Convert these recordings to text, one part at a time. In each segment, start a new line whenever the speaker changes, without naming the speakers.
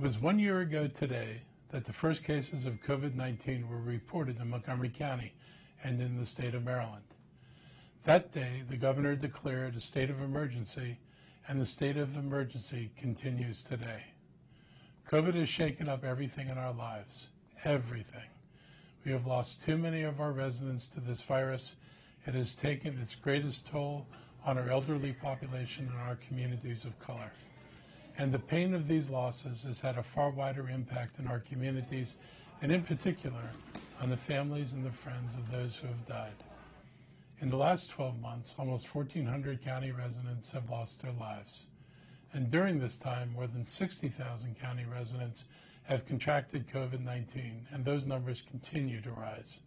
It was 1 year ago today that the first cases of COVID-19 were reported in Montgomery County and in the state of Maryland. That day, the governor declared a state of emergency, and the state of emergency continues today. COVID has shaken up everything in our lives, everything. We have lost too many of our residents to this virus. It has taken its greatest toll on our elderly population and our communities of color. And the pain of these losses has had a far wider impact in our communities, and in particular, on the families and the friends of those who have died. In the last 12 months, almost 1,400 county residents have lost their lives. And during this time, more than 60,000 county residents have contracted COVID-19, and those numbers continue to rise.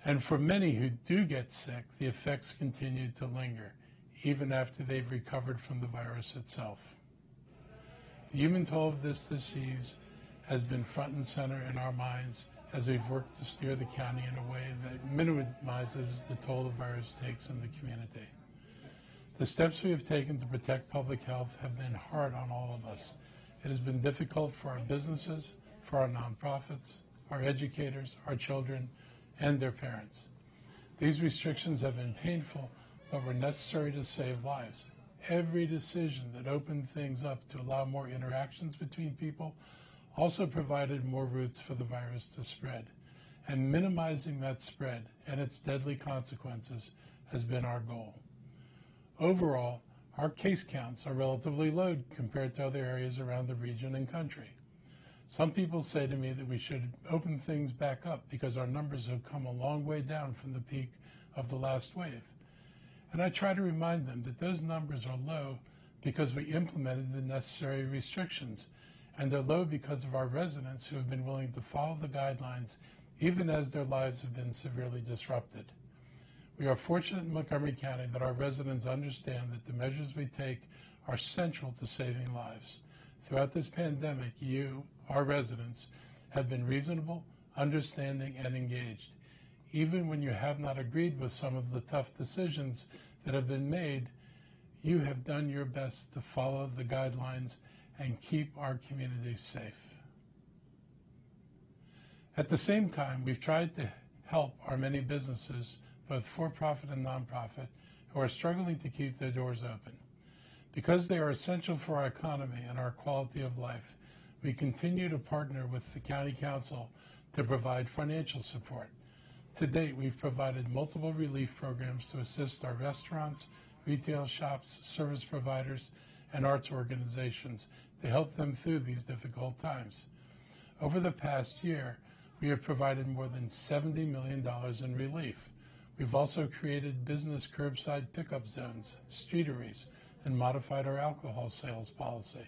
And for many who do get sick, the effects continue to linger, even after they've recovered from the virus itself. The human toll of this disease has been front and center in our minds as we've worked to steer the county in a way that minimizes the toll the virus takes in the community. The steps we have taken to protect public health have been hard on all of us. It has been difficult for our businesses, for our nonprofits, our educators, our children, and their parents. These restrictions have been painful, but were necessary to save lives. Every decision that opened things up to allow more interactions between people also provided more routes for the virus to spread. And minimizing that spread and its deadly consequences has been our goal. Overall, our case counts are relatively low compared to other areas around the region and country. Some people say to me that we should open things back up because our numbers have come a long way down from the peak of the last wave. And I try to remind them that those numbers are low because we implemented the necessary restrictions, and they're low because of our residents who have been willing to follow the guidelines even as their lives have been severely disrupted. We are fortunate in Montgomery County that our residents understand that the measures we take are central to saving lives. Throughout this pandemic, you, our residents, have been reasonable, understanding, and engaged. Even when you have not agreed with some of the tough decisions that have been made, you have done your best to follow the guidelines and keep our communities safe. At the same time, we've tried to help our many businesses, both for-profit and nonprofit, who are struggling to keep their doors open. Because they are essential for our economy and our quality of life, we continue to partner with the County Council to provide financial support. To date, we've provided multiple relief programs to assist our restaurants, retail shops, service providers, and arts organizations to help them through these difficult times. Over the past year, we have provided more than $70 million in relief. We've also created business curbside pickup zones, streeteries, and modified our alcohol sales policy.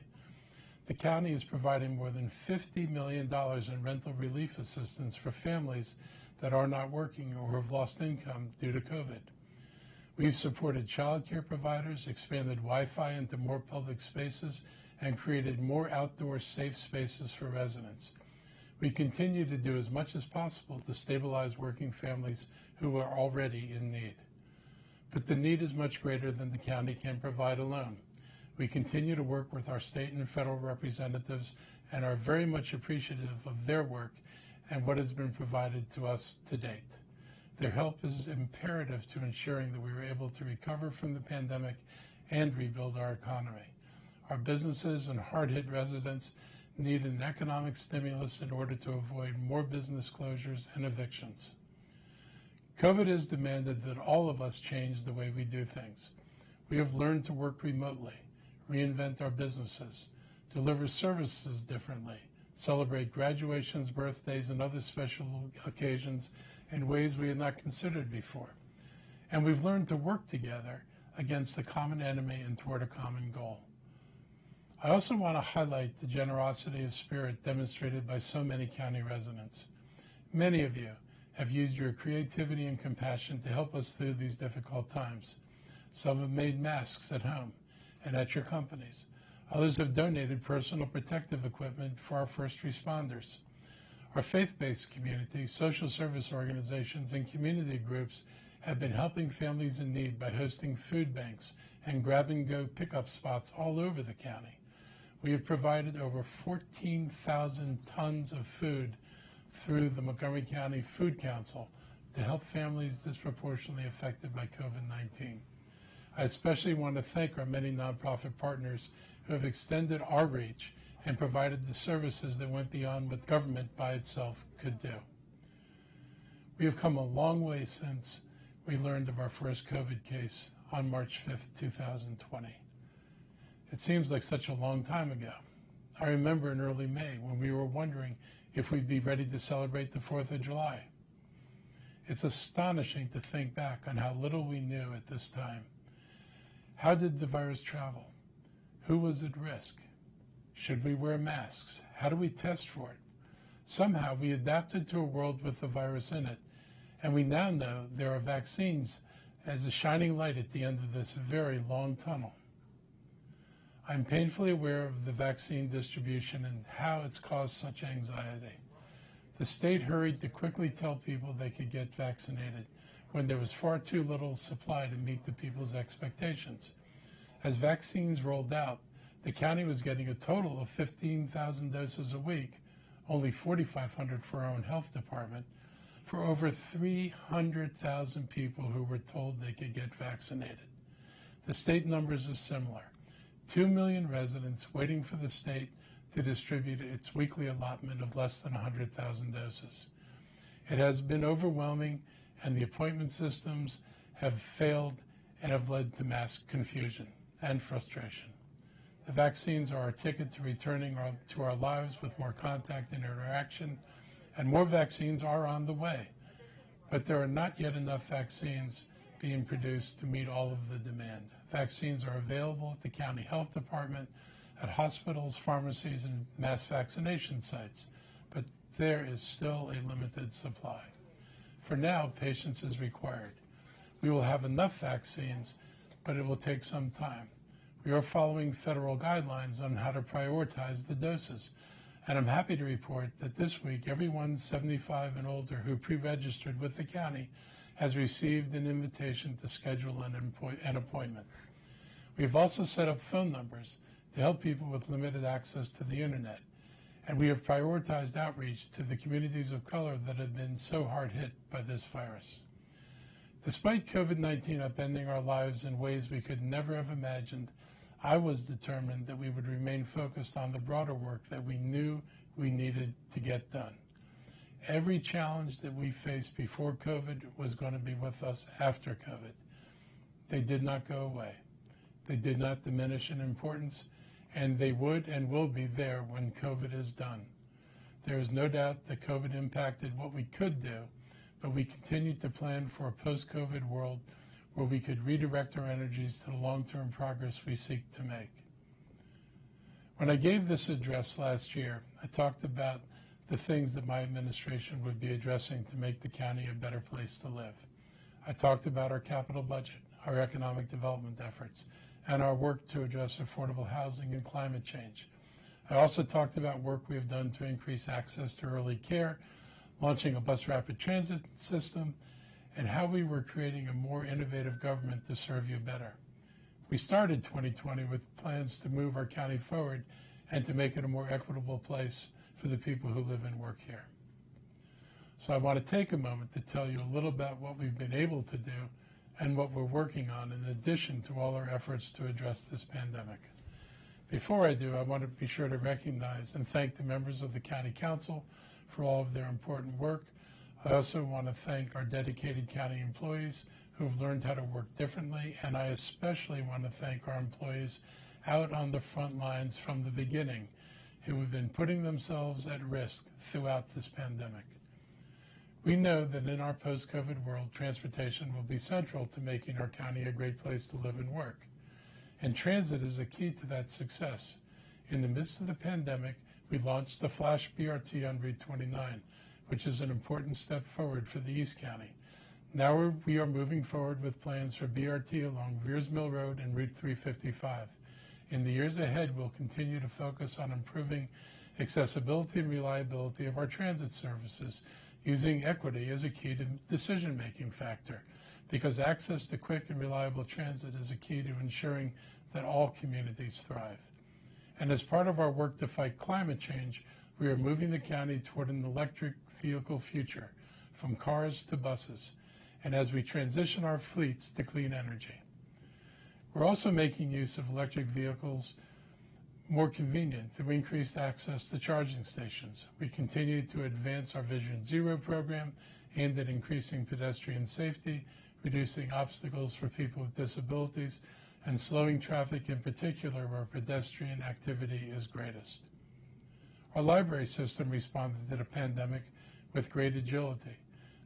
The county is providing more than $50 million in rental relief assistance for families that are not working or have lost income due to COVID. We've supported child care providers, expanded Wi-Fi into more public spaces, and created more outdoor safe spaces for residents. We continue to do as much as possible to stabilize working families who are already in need. But the need is much greater than the county can provide alone. We continue to work with our state and federal representatives and are very much appreciative of their work and what has been provided to us to date. Their help is imperative to ensuring that we are able to recover from the pandemic and rebuild our economy. Our businesses and hard-hit residents need an economic stimulus in order to avoid more business closures and evictions. COVID has demanded that all of us change the way we do things. We have learned to work remotely, reinvent our businesses, deliver services differently, celebrate graduations, birthdays, and other special occasions in ways we had not considered before. And we've learned to work together against a common enemy and toward a common goal. I also want to highlight the generosity of spirit demonstrated by so many county residents. Many of you have used your creativity and compassion to help us through these difficult times. Some have made masks at home and at your companies. Others have donated personal protective equipment for our first responders. Our faith-based community, social service organizations, and community groups have been helping families in need by hosting food banks and grab-and-go pickup spots all over the county. we have provided over 14,000 tons of food through the Montgomery County Food Council to help families disproportionately affected by COVID-19. I especially want to thank our many nonprofit partners who have extended our reach and provided the services that went beyond what government by itself could do. We have come a long way since we learned of our first COVID case on March 5th, 2020. It seems like such a long time ago. I remember in early May when we were wondering if we'd be ready to celebrate the 4th of July. It's astonishing to think back on how little we knew at this time. How did the virus travel? Who was at risk? Should we wear masks? How do we test for it? Somehow we adapted to a world with the virus in it, and we now know there are vaccines as a shining light at the end of this very long tunnel. I'm painfully aware of the vaccine distribution and how it's caused such anxiety. The state hurried to quickly tell people they could get vaccinated when there was far too little supply to meet the people's expectations. As vaccines rolled out, the county was getting a total of 15,000 doses a week, only 4,500 for our own health department, for over 300,000 people who were told they could get vaccinated. The state numbers are similar. 2 million residents waiting for the state to distribute its weekly allotment of less than 100,000 doses. It has been overwhelming, and the appointment systems have failed and have led to mass confusion and frustration. The vaccines are our ticket to returning to our lives with more contact and interaction, and more vaccines are on the way. But there are not yet enough vaccines being produced to meet all of the demand. Vaccines are available at the county health department, at hospitals, pharmacies, and mass vaccination sites, but there is still a limited supply. For now, patience is required. We will have enough vaccines, but it will take some time. We are following federal guidelines on how to prioritize the doses, and I'm happy to report that this week everyone 75 and older who pre-registered with the county has received an invitation to schedule an appointment. We've also set up phone numbers to help people with limited access to the internet, and we have prioritized outreach to the communities of color that have been so hard hit by this virus. Despite COVID-19 upending our lives in ways we could never have imagined, I was determined that we would remain focused on the broader work that we knew we needed to get done. Every challenge that we faced before COVID was going to be with us after COVID. They did not go away. They did not diminish in importance, and they would and will be there when COVID is done. There is no doubt that COVID impacted what we could do, but we continue to plan for a post-COVID world where we could redirect our energies to the long-term progress we seek to make. When I gave this address last year, I talked about the things that my administration would be addressing to make the county a better place to live. I talked about our capital budget, our economic development efforts, and our work to address affordable housing and climate change. I also talked about work we have done to increase access to early care, launching a bus rapid transit system, and how we were creating a more innovative government to serve you better. We started 2020 with plans to move our county forward and to make it a more equitable place for the people who live and work here. So I want to take a moment to tell you a little about what we've been able to do and what we're working on in addition to all our efforts to address this pandemic. Before I do, I want to be sure to recognize and thank the members of the County Council for all of their important work. I also want to thank our dedicated county employees who have learned how to work differently, and I especially want to thank our employees out on the front lines from the beginning who have been putting themselves at risk throughout this pandemic. We know that in our post-COVID world, transportation will be central to making our county a great place to live and work. And transit is a key to that success. In the midst of the pandemic, we launched the Flash BRT on Route 29, which is an important step forward for the East County. Now we are moving forward with plans for BRT along Veers Mill Road and Route 355. In the years ahead, we'll continue to focus on improving accessibility and reliability of our transit services, using equity as a key to decision-making factor, because access to quick and reliable transit is a key to ensuring that all communities thrive. And as part of our work to fight climate change, we are moving the county toward an electric vehicle future, from cars to buses, and as we transition our fleets to clean energy. We're also making use of electric vehicles more convenient through increased access to charging stations. We continue to advance our Vision Zero program aimed at increasing pedestrian safety, reducing obstacles for people with disabilities, and slowing traffic in particular where pedestrian activity is greatest. Our library system responded to the pandemic with great agility.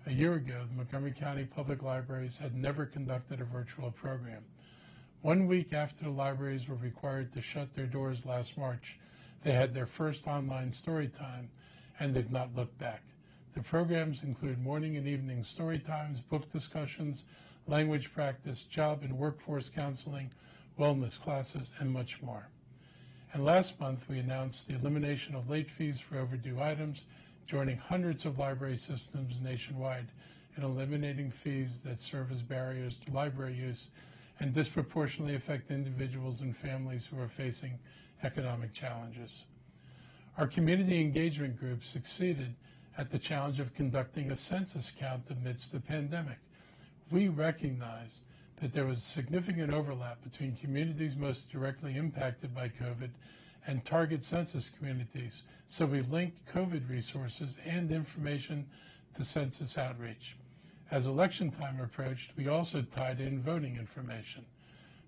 A year ago, the Montgomery County Public Libraries had never conducted a virtual program. 1 week after the libraries were required to shut their doors last March, they had their first online story time, and they've not looked back. The programs include morning and evening story times, book discussions, language practice, job and workforce counseling, wellness classes, and much more. And last month, we announced the elimination of late fees for overdue items, joining hundreds of library systems nationwide in eliminating fees that serve as barriers to library use and disproportionately affect individuals and families who are facing economic challenges. Our community engagement group succeeded at the challenge of conducting a census count amidst the pandemic. We recognized that there was significant overlap between communities most directly impacted by COVID and target census communities, so we linked COVID resources and information to census outreach. As election time approached, we also tied in voting information.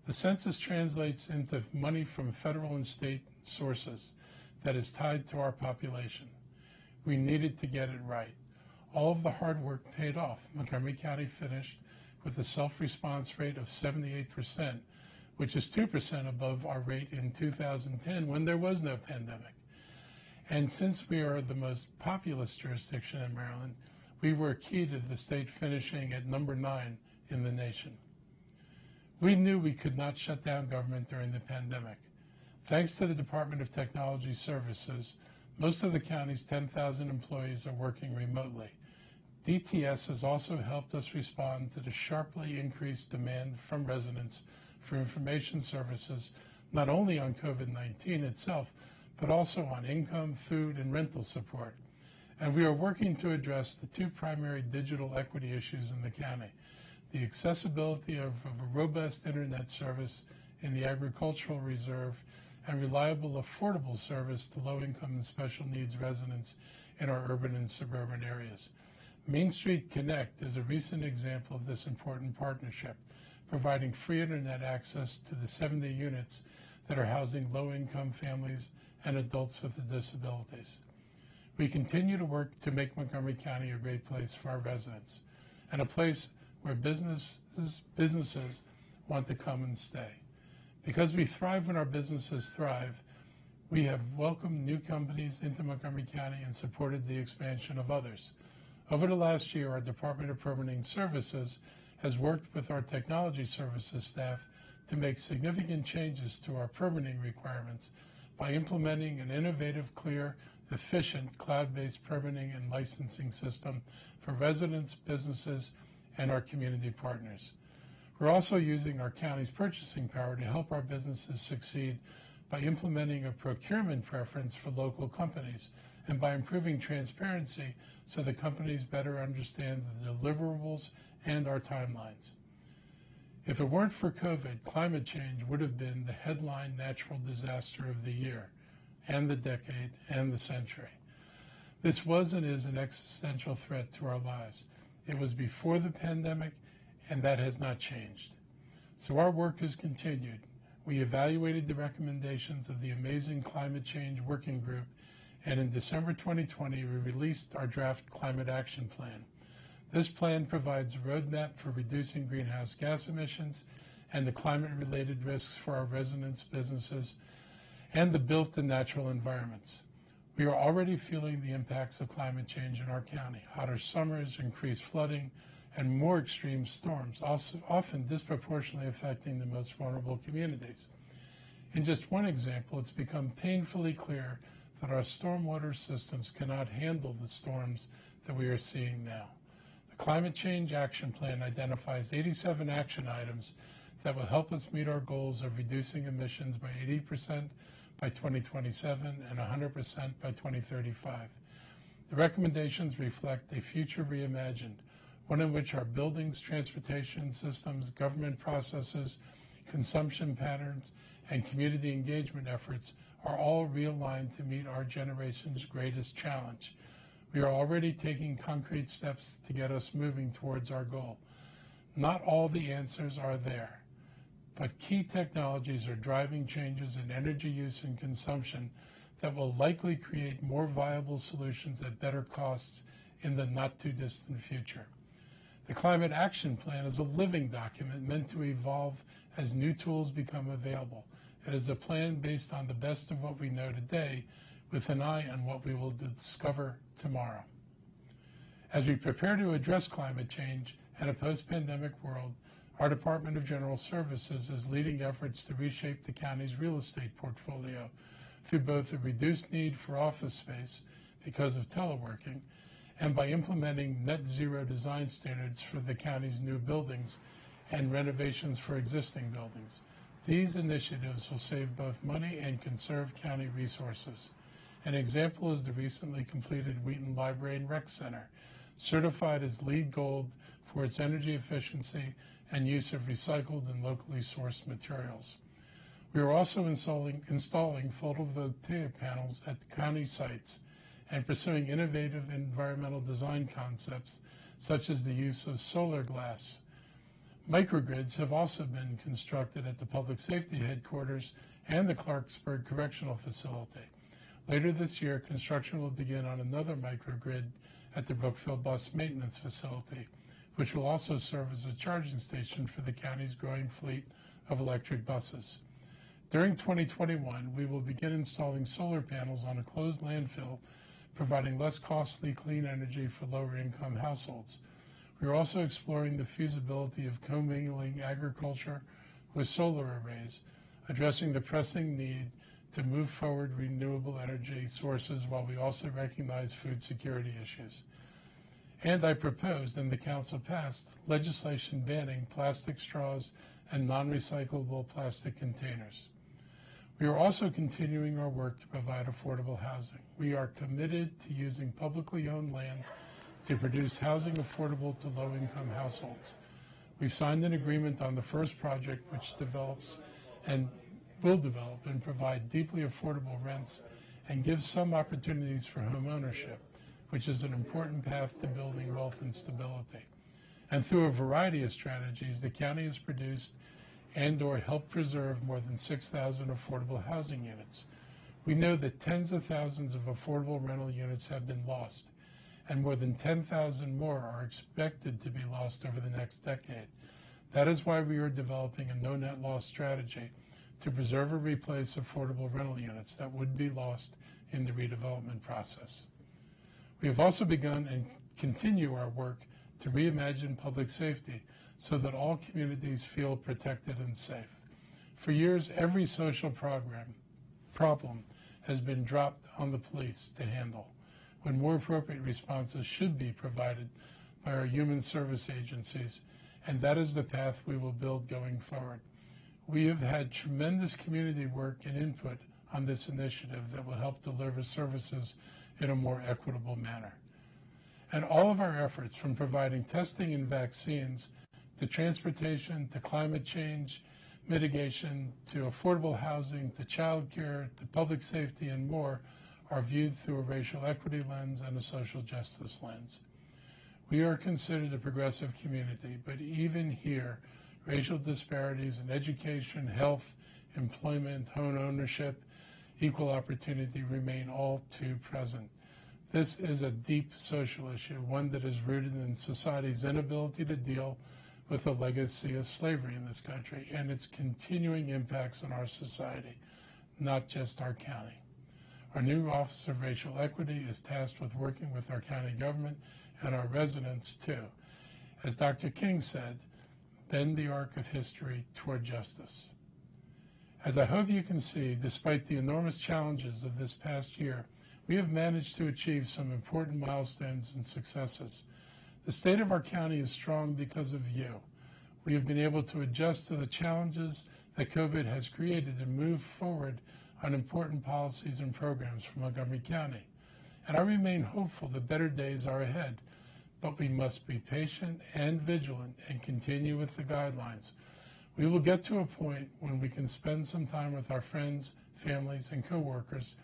The census translates into money from federal and state sources that is tied to our population. We needed to get it right. All of the hard work paid off. Montgomery County finished with a self-response rate of 78%, which is 2% above our rate in 2010 when there was no pandemic. And since we are the most populous jurisdiction in Maryland, we were key to the state finishing at number 9 in the nation. We knew we could not shut down government during the pandemic. Thanks to the Department of Technology Services, most of the county's 10,000 employees are working remotely. DTS has also helped us respond to the sharply increased demand from residents for information services, not only on COVID-19 itself, but also on income, food, and rental support. And we are working to address the 2 primary digital equity issues in the county: the accessibility of a robust internet service in the agricultural reserve and reliable, affordable service to low-income and special needs residents in our urban and suburban areas. Main Street Connect is a recent example of this important partnership, providing free internet access to the 70 units that are housing low-income families and adults with disabilities. We continue to work to make Montgomery County a great place for our residents and a place where businesses want to come and stay. Because we thrive when our businesses thrive, we have welcomed new companies into Montgomery County and supported the expansion of others. Over the last year, our Department of Permitting Services has worked with our technology services staff to make significant changes to our permitting requirements by implementing an innovative, clear, efficient, cloud-based permitting and licensing system for residents, businesses, and our community partners. We're also using our county's purchasing power to help our businesses succeed by implementing a procurement preference for local companies and by improving transparency so the companies better understand the deliverables and our timelines. If it weren't for COVID, climate change would have been the headline natural disaster of the year and the decade and the century. This was and is an existential threat to our lives. It was before the pandemic, and that has not changed. So our work has continued. We evaluated the recommendations of the amazing Climate Change Working Group, and in December 2020, we released our draft Climate Action Plan. This plan provides a roadmap for reducing greenhouse gas emissions and the climate-related risks for our residents, businesses, and the built and natural environments. We are already feeling the impacts of climate change in our county: hotter summers, increased flooding, and more extreme storms, also often disproportionately affecting the most vulnerable communities. In just one example, it's become painfully clear that our stormwater systems cannot handle the storms that we are seeing now. The Climate Change Action Plan identifies 87 action items that will help us meet our goals of reducing emissions by 80% by 2027 and 100% by 2035. The recommendations reflect a future reimagined, one in which our buildings, transportation systems, government processes, consumption patterns, and community engagement efforts are all realigned to meet our generation's greatest challenge. We are already taking concrete steps to get us moving towards our goal. Not all the answers are there, but key technologies are driving changes in energy use and consumption that will likely create more viable solutions at better costs in the not-too-distant future. The Climate Action Plan is a living document meant to evolve as new tools become available. It is a plan based on the best of what we know today, with an eye on what we will discover tomorrow. As we prepare to address climate change and a post-pandemic world, our Department of General Services is leading efforts to reshape the county's real estate portfolio through both the reduced need for office space because of teleworking and by implementing net zero design standards for the county's new buildings and renovations for existing buildings. These initiatives will save both money and conserve county resources. An example is the recently completed Wheaton Library and Rec Center, certified as LEED Gold for its energy efficiency and use of recycled and locally sourced materials. We are also installing photovoltaic panels at the county sites and pursuing innovative environmental design concepts such as the use of solar glass. Microgrids have also been constructed at the Public Safety Headquarters and the Clarksburg Correctional Facility. Later this year, construction will begin on another microgrid at the Brookfield Bus Maintenance Facility, which will also serve as a charging station for the county's growing fleet of electric buses. During 2021, we will begin installing solar panels on a closed landfill, providing less costly clean energy for lower-income households. We are also exploring the feasibility of commingling agriculture with solar arrays, addressing the pressing need to move forward renewable energy sources while we also recognize food security issues. And I proposed, and the Council passed, legislation banning plastic straws and non-recyclable plastic containers. We are also continuing our work to provide affordable housing. We are committed to using publicly owned land to produce housing affordable to low-income households. We've signed an agreement on the first project, which develops and will develop and provide deeply affordable rents and give some opportunities for home ownership, which is an important path to building wealth and stability. And through a variety of strategies, the county has produced and/or helped preserve more than 6,000 affordable housing units. We know that tens of thousands of affordable rental units have been lost, and more than 10,000 more are expected to be lost over the next decade. That is why we are developing a no net loss strategy to preserve or replace affordable rental units that would be lost in the redevelopment process. We have also begun and continue our work to reimagine public safety so that all communities feel protected and safe. For years, every social problem has been dropped on the police to handle, when more appropriate responses should be provided by our human service agencies, and that is the path we will build going forward. We have had tremendous community work and input on this initiative that will help deliver services in a more equitable manner. And all of our efforts, from providing testing and vaccines to transportation, to climate change mitigation, to affordable housing, to child care, to public safety and more, are viewed through a racial equity lens and a social justice lens. We are considered a progressive community, but even here, racial disparities in education, health, employment, home ownership, equal opportunity remain all too present. This is a deep social issue, one that is rooted in society's inability to deal with the legacy of slavery in this country and its continuing impacts on our society, not just our county. Our new Office of Racial Equity is tasked with working with our county government and our residents too. As Dr. King said, bend the arc of history toward justice. As I hope you can see, despite the enormous challenges of this past year, we have managed to achieve some important milestones and successes. The state of our county is strong because of you. We have been able to adjust to the challenges that COVID has created and move forward on important policies and programs for Montgomery County. And I remain hopeful that better days are ahead, but we must be patient and vigilant and continue with the guidelines. We will get to a point when we can spend some time with our friends, families, and coworkers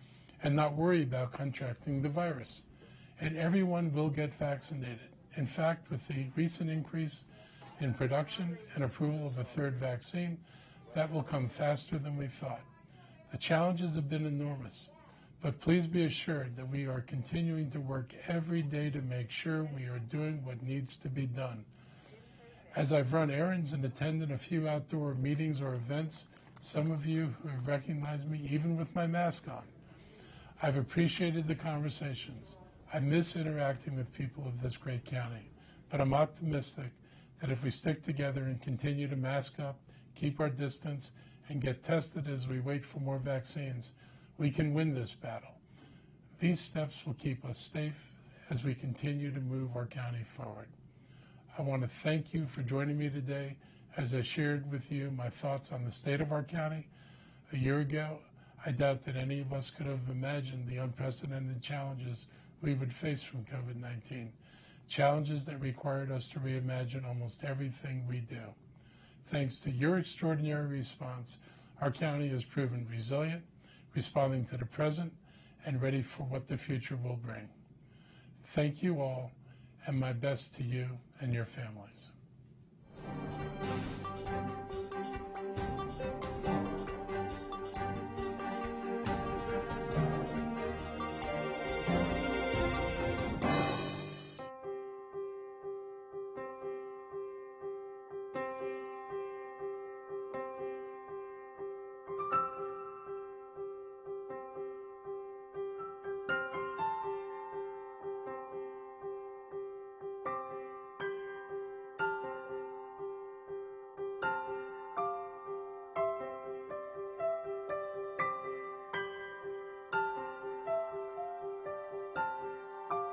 and not worry about contracting the virus. And everyone will get vaccinated. In fact, with the recent increase in production and approval of a third vaccine, that will come faster than we thought. The challenges have been enormous, but please be assured that we are continuing to work every day to make sure we are doing what needs to be done. As I've run errands and attended a few outdoor meetings or events, some of you who have recognized me even with my mask on, I've appreciated the conversations. I miss interacting with people of this great county, but I'm optimistic that if we stick together and continue to mask up, keep our distance, and get tested as we wait for more vaccines, we can win this battle. These steps will keep us safe as we continue to move our county forward. I want to thank you for joining me today as I shared with you my thoughts on the state of our county. A year ago, I doubt that any of us could have imagined the unprecedented challenges we would face from COVID-19, challenges that required us to reimagine almost everything we do. Thanks to your extraordinary response, our county has proven resilient, responding to the present, and ready for what the future will bring. Thank you all, and my best to you and your families.